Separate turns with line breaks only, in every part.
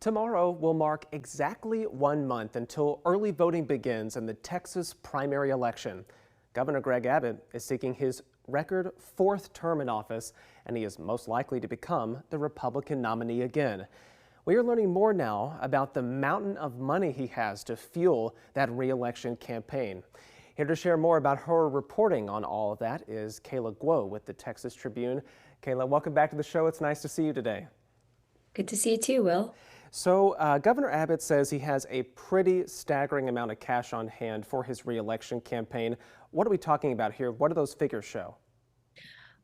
Tomorrow will mark exactly 1 month until early voting begins in the Texas primary election. Governor Greg Abbott is seeking his record fourth term in office, and he is most likely to become the Republican nominee again. We are learning more now about the mountain of money he has to fuel that re-election campaign. Here to share more about her reporting on all of that is Kayla Guo with the Texas Tribune. Kayla, welcome back to the show. It's nice to see you today.
Good to see you too, Will.
So Governor Abbott says he has a pretty staggering amount of cash on hand for his re-election campaign. What are we talking about here? What do those figures show?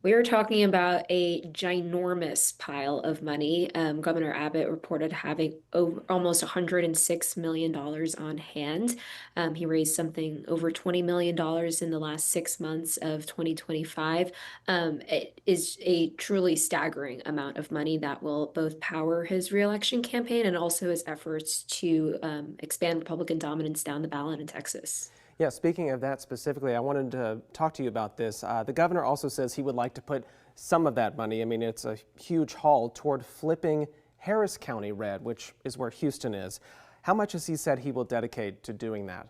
We are talking about a ginormous pile of money. Governor Abbott reported having almost $106 million on hand. He raised something over $20 million in the last 6 months of 2025. It is a truly staggering amount of money that will both power his reelection campaign and also his efforts to expand Republican dominance down the ballot in Texas.
Yeah, speaking of that specifically, I wanted to talk to you about this. The governor also says he would like to put some of that money, I mean, it's a huge haul, toward flipping Harris County red, which is where Houston is. How much has he said he will dedicate to doing that?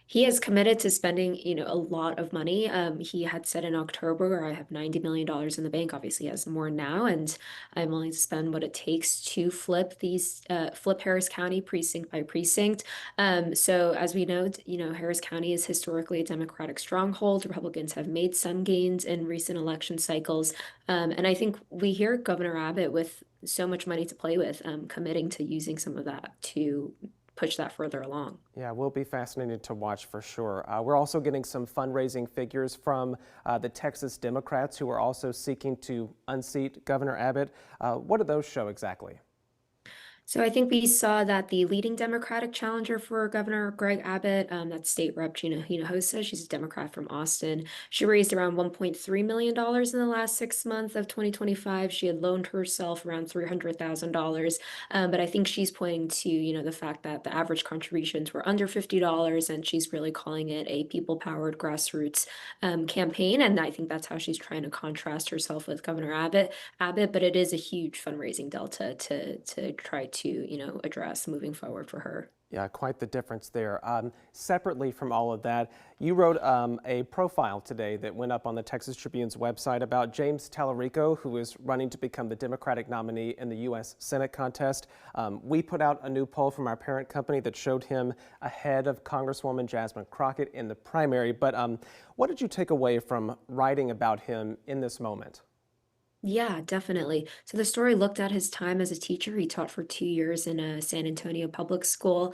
He has committed to spending, a lot of money. He had said in October, I have $90 million in the bank. Obviously, he has more now, and I'm willing to spend what it takes to flip Harris County precinct by precinct. So as we know, Harris County is historically a Democratic stronghold. Republicans have made some gains in recent election cycles. And I think we hear Governor Abbott with so much money to play with, committing to using some of that to push that further along.
Yeah, we'll be fascinated to watch for sure. We're also getting some fundraising figures from the Texas Democrats who are also seeking to unseat Governor Abbott. What do those show exactly?
So I think we saw that the leading Democratic challenger for Governor Greg Abbott, that's State Rep Gina Hinojosa, she's a Democrat from Austin. She raised around $1.3 million in the last 6 months of 2025. She had loaned herself around $300,000. But I think she's pointing to, the fact that the average contributions were under $50, and she's really calling it a people-powered grassroots campaign. And I think that's how she's trying to contrast herself with Governor Abbott. But it is a huge fundraising delta to try to address moving forward for her.
Yeah, quite the difference there. Separately from all of that, you wrote a profile today that went up on the Texas Tribune's website about James Tallarico, who is running to become the Democratic nominee in the U.S. Senate contest. We put out a new poll from our parent company that showed him ahead of Congresswoman Jasmine Crockett in the primary. But what did you take away from writing about him in this moment?
Yeah, definitely. So the story looked at his time as a teacher. He taught for 2 years in a San Antonio public school.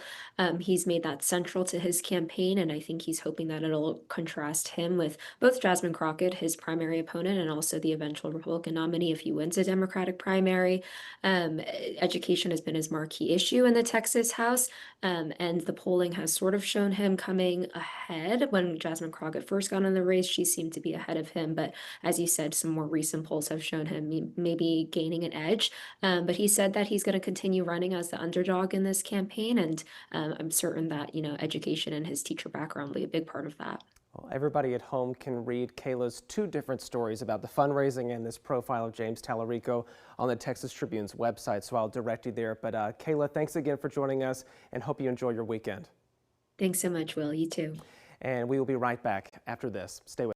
He's made that central to his campaign, and I think he's hoping that it'll contrast him with both Jasmine Crockett, his primary opponent, and also the eventual Republican nominee if he wins a Democratic primary. Education has been his marquee issue in the Texas House, and the polling has sort of shown him coming ahead. When Jasmine Crockett first got in the race, she seemed to be ahead of him, but as you said, some more recent polls have shown him maybe gaining an edge. But he said that he's going to continue running as the underdog in this campaign. And I'm certain that, education and his teacher background will be a big part of that.
Well, everybody at home can read Kayla's two different stories about the fundraising and this profile of James Tallarico on the Texas Tribune's website, so I'll direct you there. But Kayla, thanks again for joining us, and hope you enjoy your weekend.
Thanks so much, Will. You too.
And we will be right back after this. Stay with us.